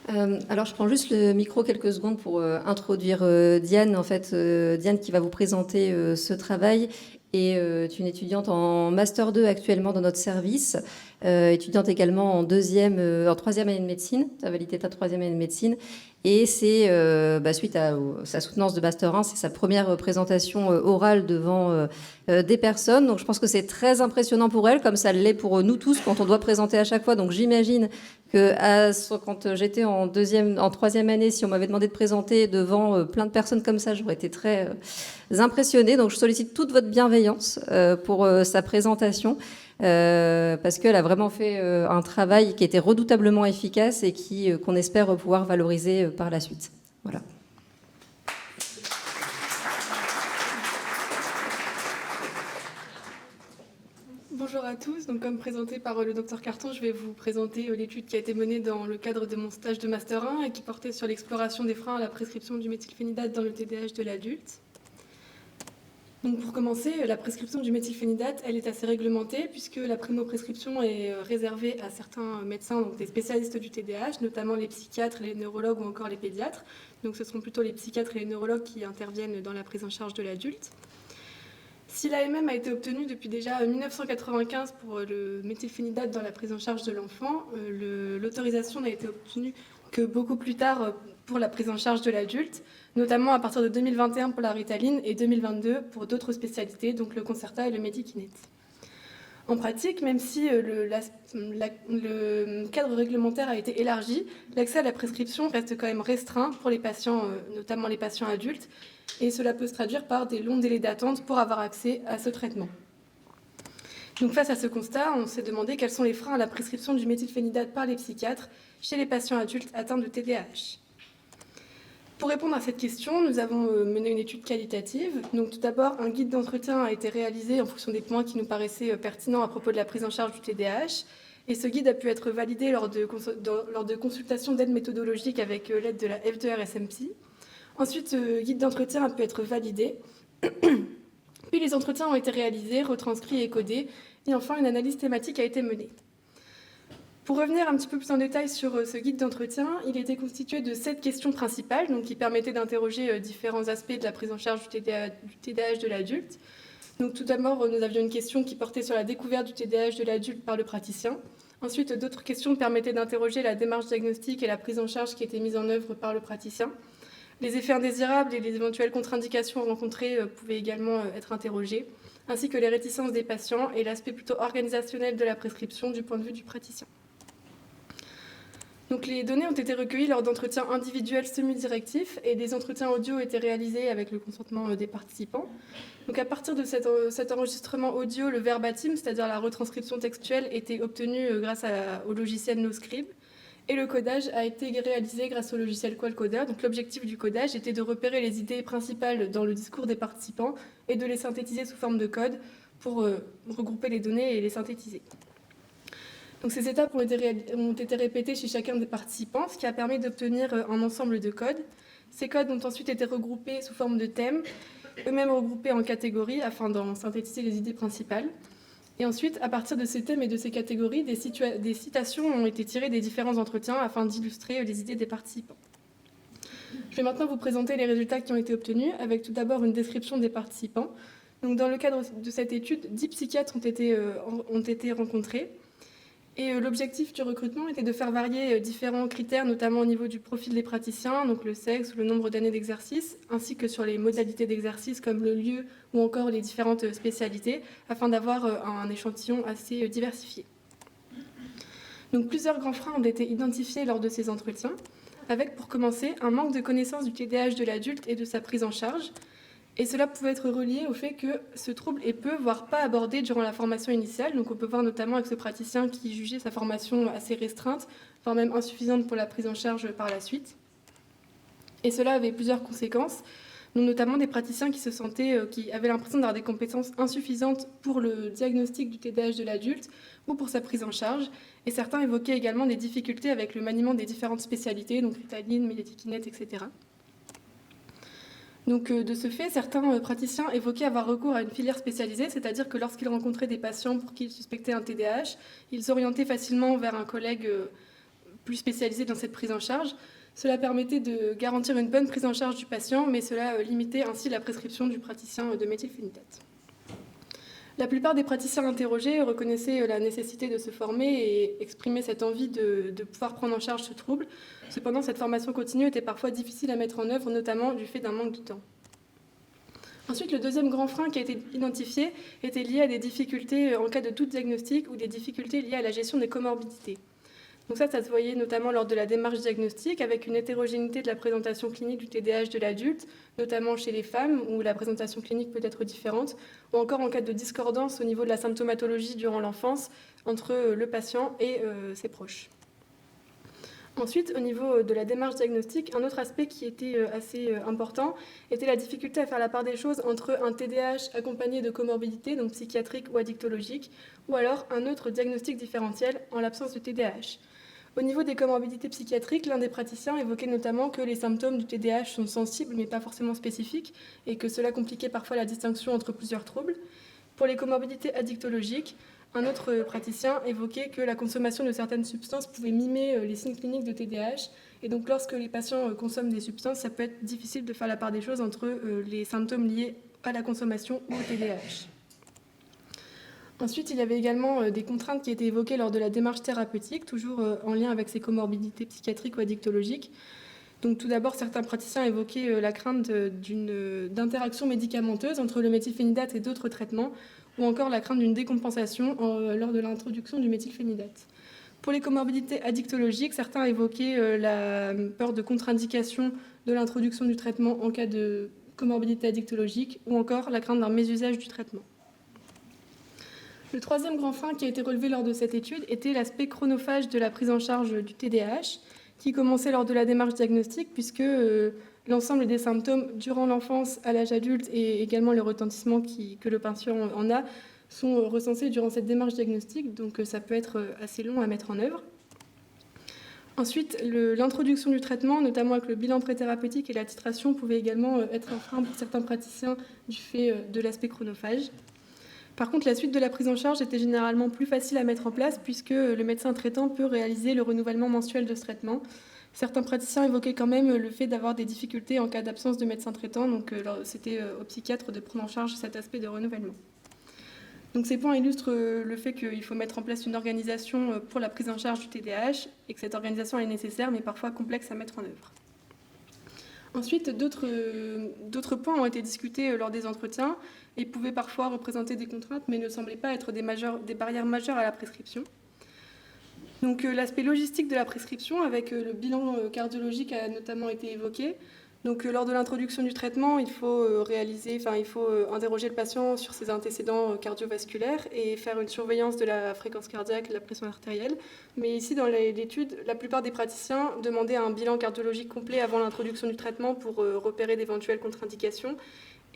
Alors, je prends juste le micro quelques secondes pour introduire Diane. En fait, Diane qui va vous présenter ce travail est une étudiante en Master 2 actuellement dans notre service, étudiante également en troisième année de médecine. Tu as validé ta troisième année de médecine. Et c'est suite à sa soutenance de Master 1, c'est sa première présentation orale devant des personnes. Donc, je pense que c'est très impressionnant pour elle, comme ça l'est pour nous tous quand on doit présenter à chaque fois. Donc, j'imagine que quand j'étais en troisième année, si on m'avait demandé de présenter devant plein de personnes comme ça, j'aurais été très impressionnée. Donc, je sollicite toute votre bienveillance pour sa présentation. Parce qu'elle a vraiment fait un travail qui était redoutablement efficace et qu'on espère pouvoir valoriser par la suite. Voilà. Bonjour à tous, donc comme présenté par le Dr Carton, je vais vous présenter l'étude qui a été menée dans le cadre de mon stage de Master 1 et qui portait sur l'exploration des freins à la prescription du méthylphénidate dans le TDAH de l'adulte. Donc pour commencer, la prescription du méthylphénidate, elle est assez réglementée puisque la primo-prescription est réservée à certains médecins, donc des spécialistes du TDAH, notamment les psychiatres, les neurologues ou encore les pédiatres. Donc ce seront plutôt les psychiatres et les neurologues qui interviennent dans la prise en charge de l'adulte. Si l'AMM a été obtenue depuis déjà 1995 pour le méthylphénidate dans la prise en charge de l'enfant, l'autorisation n'a été obtenue que beaucoup plus tard pour la prise en charge de l'adulte, notamment à partir de 2021 pour la Ritaline et 2022 pour d'autres spécialités, donc le Concerta et le Medikinet. En pratique, même si le cadre réglementaire a été élargi, l'accès à la prescription reste quand même restreint pour les patients, notamment les patients adultes, et cela peut se traduire par des longs délais d'attente pour avoir accès à ce traitement. Donc face à ce constat, on s'est demandé quels sont les freins à la prescription du méthylphénidate par les psychiatres chez les patients adultes atteints de TDAH. Pour répondre à cette question, nous avons mené une étude qualitative. Donc, tout d'abord, un guide d'entretien a été réalisé en fonction des points qui nous paraissaient pertinents à propos de la prise en charge du TDAH. Et ce guide a pu être validé lors de consultations d'aide méthodologique avec l'aide de la F2R-SMPSI. Ensuite, ce guide d'entretien a pu être validé. Puis les entretiens ont été réalisés, retranscrits et codés. Et enfin, une analyse thématique a été menée. Pour revenir un petit peu plus en détail sur ce guide d'entretien, il était constitué de 7 questions principales, donc qui permettaient d'interroger différents aspects de la prise en charge du TDAH de l'adulte. Donc tout d'abord, nous avions une question qui portait sur la découverte du TDAH de l'adulte par le praticien. Ensuite, d'autres questions permettaient d'interroger la démarche diagnostique et la prise en charge qui était mise en œuvre par le praticien. Les effets indésirables et les éventuelles contre-indications rencontrées pouvaient également être interrogées, ainsi que les réticences des patients et l'aspect plutôt organisationnel de la prescription du point de vue du praticien. Donc, les données ont été recueillies lors d'entretiens individuels semi-directifs et des entretiens audio ont été réalisés avec le consentement des participants. Donc, à partir de cet enregistrement audio, le verbatim, c'est-à-dire la retranscription textuelle, était obtenu grâce au logiciel NoScribe et le codage a été réalisé grâce au logiciel Qualcoder. Donc, l'objectif du codage était de repérer les idées principales dans le discours des participants et de les synthétiser sous forme de code pour regrouper les données et les synthétiser. Donc, ces étapes ont été répétées chez chacun des participants, ce qui a permis d'obtenir un ensemble de codes. Ces codes ont ensuite été regroupés sous forme de thèmes, eux-mêmes regroupés en catégories afin d'en synthétiser les idées principales. Et ensuite, à partir de ces thèmes et de ces catégories, des citations ont été tirées des différents entretiens afin d'illustrer les idées des participants. Je vais maintenant vous présenter les résultats qui ont été obtenus, avec tout d'abord une description des participants. Donc, dans le cadre de cette étude, 10 psychiatres ont été rencontrés. Et l'objectif du recrutement était de faire varier différents critères, notamment au niveau du profil des praticiens, donc le sexe ou le nombre d'années d'exercice, ainsi que sur les modalités d'exercice comme le lieu ou encore les différentes spécialités, afin d'avoir un échantillon assez diversifié. Donc plusieurs grands freins ont été identifiés lors de ces entretiens, avec pour commencer un manque de connaissance du TDAH de l'adulte et de sa prise en charge. Et cela pouvait être relié au fait que ce trouble est peu, voire pas abordé durant la formation initiale. Donc on peut voir notamment avec ce praticien qui jugeait sa formation assez restreinte, voire même insuffisante pour la prise en charge par la suite. Et cela avait plusieurs conséquences, donc notamment des praticiens qui avaient l'impression d'avoir des compétences insuffisantes pour le diagnostic du TDAH de l'adulte ou pour sa prise en charge. Et certains évoquaient également des difficultés avec le maniement des différentes spécialités, donc Ritaline, Medikinet, etc. Donc, de ce fait, certains praticiens évoquaient avoir recours à une filière spécialisée, c'est-à-dire que lorsqu'ils rencontraient des patients pour qui ils suspectaient un TDAH, ils s'orientaient facilement vers un collègue plus spécialisés dans cette prise en charge. Cela permettait de garantir une bonne prise en charge du patient, mais cela limitait ainsi la prescription du praticien de méthylphénidate. La plupart des praticiens interrogés reconnaissaient la nécessité de se former et exprimaient cette envie de pouvoir prendre en charge ce trouble. Cependant, cette formation continue était parfois difficile à mettre en œuvre, notamment du fait d'un manque de temps. Ensuite, le deuxième grand frein qui a été identifié était lié à des difficultés en cas de doute diagnostic ou des difficultés liées à la gestion des comorbidités. Donc ça se voyait notamment lors de la démarche diagnostique avec une hétérogénéité de la présentation clinique du TDAH de l'adulte, notamment chez les femmes où la présentation clinique peut être différente, ou encore en cas de discordance au niveau de la symptomatologie durant l'enfance entre le patient et ses proches. Ensuite, au niveau de la démarche diagnostique, un autre aspect qui était assez important était la difficulté à faire la part des choses entre un TDAH accompagné de comorbidités, donc psychiatriques ou addictologiques, ou alors un autre diagnostic différentiel en l'absence de TDAH. Au niveau des comorbidités psychiatriques, l'un des praticiens évoquait notamment que les symptômes du TDAH sont sensibles mais pas forcément spécifiques et que cela compliquait parfois la distinction entre plusieurs troubles. Pour les comorbidités addictologiques, un autre praticien évoquait que la consommation de certaines substances pouvait mimer les signes cliniques de TDAH et donc lorsque les patients consomment des substances, ça peut être difficile de faire la part des choses entre les symptômes liés à la consommation ou au TDAH. Ensuite, il y avait également des contraintes qui étaient évoquées lors de la démarche thérapeutique, toujours en lien avec ces comorbidités psychiatriques ou addictologiques. Donc, tout d'abord, certains praticiens évoquaient la crainte d'interaction médicamenteuse entre le méthylphénidate et d'autres traitements, ou encore la crainte d'une décompensation lors de l'introduction du méthylphénidate. Pour les comorbidités addictologiques, certains évoquaient la peur de contre-indication de l'introduction du traitement en cas de comorbidité addictologique, ou encore la crainte d'un mésusage du traitement. Le troisième grand frein qui a été relevé lors de cette étude était l'aspect chronophage de la prise en charge du TDAH, qui commençait lors de la démarche diagnostique, puisque l'ensemble des symptômes durant l'enfance, à l'âge adulte et également les retentissements que le patient en a sont recensés durant cette démarche diagnostique, donc ça peut être assez long à mettre en œuvre. Ensuite, l'introduction du traitement, notamment avec le bilan préthérapeutique et la titration, pouvait également être un frein pour certains praticiens du fait de l'aspect chronophage. Par contre, la suite de la prise en charge était généralement plus facile à mettre en place puisque le médecin traitant peut réaliser le renouvellement mensuel de ce traitement. Certains praticiens évoquaient quand même le fait d'avoir des difficultés en cas d'absence de médecin traitant, donc c'était au psychiatre de prendre en charge cet aspect de renouvellement. Donc ces points illustrent le fait qu'il faut mettre en place une organisation pour la prise en charge du TDAH et que cette organisation est nécessaire mais parfois complexe à mettre en œuvre. Ensuite, d'autres points ont été discutés lors des entretiens et pouvaient parfois représenter des contraintes, mais ne semblaient pas être des barrières majeures à la prescription. Donc, l'aspect logistique de la prescription, avec le bilan cardiologique, a notamment été évoqué. Donc, lors de l'introduction du traitement, il faut interroger le patient sur ses antécédents cardiovasculaires et faire une surveillance de la fréquence cardiaque et de la pression artérielle. Mais ici, dans l'étude, la plupart des praticiens demandaient un bilan cardiologique complet avant l'introduction du traitement pour repérer d'éventuelles contre-indications.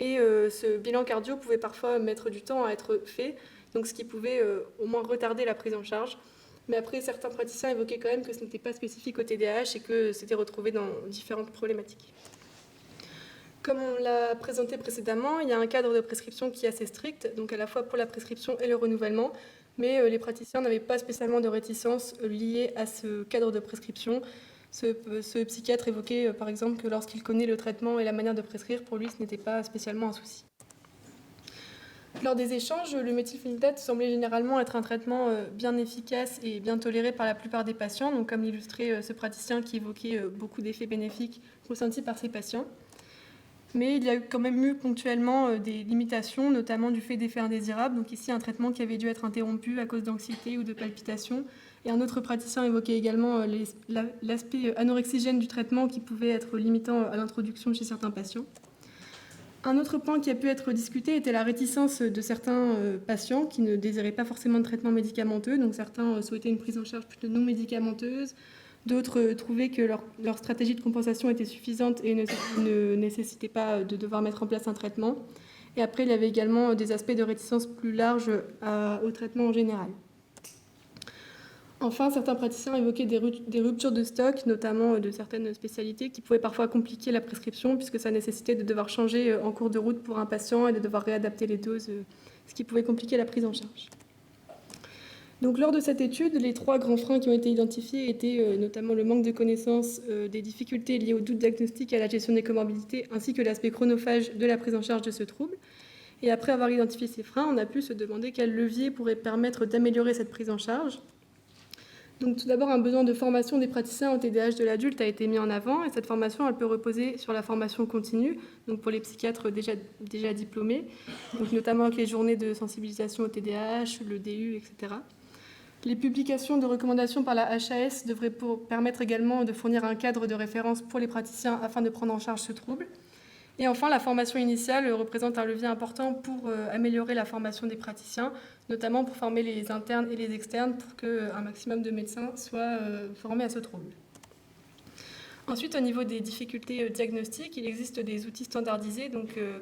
Et ce bilan cardio pouvait parfois mettre du temps à être fait, donc ce qui pouvait au moins retarder la prise en charge. Mais après, certains praticiens évoquaient quand même que ce n'était pas spécifique au TDAH et que c'était retrouvé dans différentes problématiques. Comme on l'a présenté précédemment, il y a un cadre de prescription qui est assez strict, donc à la fois pour la prescription et le renouvellement, mais les praticiens n'avaient pas spécialement de réticence liée à ce cadre de prescription. Ce psychiatre évoquait par exemple que lorsqu'il connaît le traitement et la manière de prescrire, pour lui ce n'était pas spécialement un souci. Lors des échanges, le méthylphénidate semblait généralement être un traitement bien efficace et bien toléré par la plupart des patients, donc comme l'illustrait ce praticien qui évoquait beaucoup d'effets bénéfiques ressentis par ses patients. Mais il y a quand même eu ponctuellement des limitations, notamment du fait d'effets indésirables. Donc ici, un traitement qui avait dû être interrompu à cause d'anxiété ou de palpitations. Et un autre praticien évoquait également l'aspect anorexigène du traitement qui pouvait être limitant à l'introduction chez certains patients. Un autre point qui a pu être discuté était la réticence de certains patients qui ne désiraient pas forcément de traitement médicamenteux. Donc certains souhaitaient une prise en charge plutôt non médicamenteuse. D'autres trouvaient que leur stratégie de compensation était suffisante et ne nécessitait pas de devoir mettre en place un traitement. Et après, il y avait également des aspects de réticence plus larges au traitement en général. Enfin, certains praticiens évoquaient des ruptures de stock, notamment de certaines spécialités, qui pouvaient parfois compliquer la prescription, puisque ça nécessitait de devoir changer en cours de route pour un patient et de devoir réadapter les doses, ce qui pouvait compliquer la prise en charge. Donc, lors de cette étude, les 3 grands freins qui ont été identifiés étaient notamment le manque de connaissances, des difficultés liées aux doutes diagnostiques et à la gestion des comorbidités, ainsi que l'aspect chronophage de la prise en charge de ce trouble. Et après avoir identifié ces freins, on a pu se demander quel levier pourrait permettre d'améliorer cette prise en charge. Donc, tout d'abord, un besoin de formation des praticiens au TDAH de l'adulte a été mis en avant, et cette formation, elle peut reposer sur la formation continue, donc pour les psychiatres déjà diplômés, donc notamment avec les journées de sensibilisation au TDAH, le DU, etc. Les publications de recommandations par la HAS devraient permettre également de fournir un cadre de référence pour les praticiens afin de prendre en charge ce trouble. Et enfin, la formation initiale représente un levier important pour améliorer la formation des praticiens, notamment pour former les internes et les externes pour qu'un maximum de médecins soient formés à ce trouble. Ensuite, au niveau des difficultés diagnostiques, il existe des outils standardisés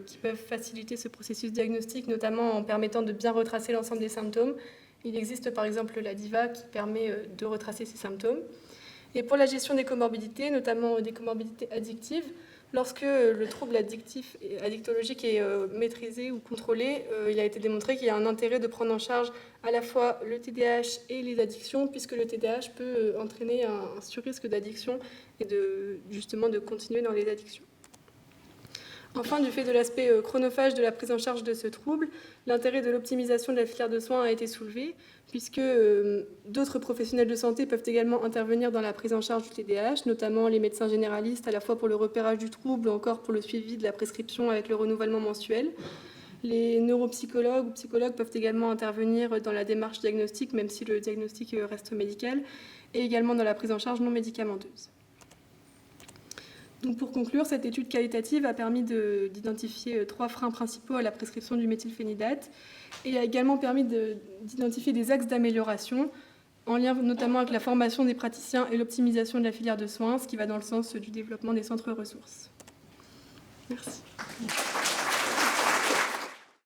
qui peuvent faciliter ce processus diagnostique, notamment en permettant de bien retracer l'ensemble des symptômes. Il existe par exemple la DIVA qui permet de retracer ces symptômes. Et pour la gestion des comorbidités, notamment des comorbidités addictives, lorsque le trouble addictologique est maîtrisé ou contrôlé, il a été démontré qu'il y a un intérêt de prendre en charge à la fois le TDAH et les addictions, puisque le TDAH peut entraîner un surrisque d'addiction et de continuer dans les addictions. Enfin, du fait de l'aspect chronophage de la prise en charge de ce trouble, l'intérêt de l'optimisation de la filière de soins a été soulevé, puisque d'autres professionnels de santé peuvent également intervenir dans la prise en charge du TDAH, notamment les médecins généralistes, à la fois pour le repérage du trouble ou encore pour le suivi de la prescription avec le renouvellement mensuel. Les neuropsychologues ou psychologues peuvent également intervenir dans la démarche diagnostique, même si le diagnostic reste médical, et également dans la prise en charge non médicamenteuse. Donc pour conclure, cette étude qualitative a permis d'identifier 3 freins principaux à la prescription du méthylphénidate et a également permis d'identifier des axes d'amélioration en lien notamment avec la formation des praticiens et l'optimisation de la filière de soins, ce qui va dans le sens du développement des centres ressources. Merci.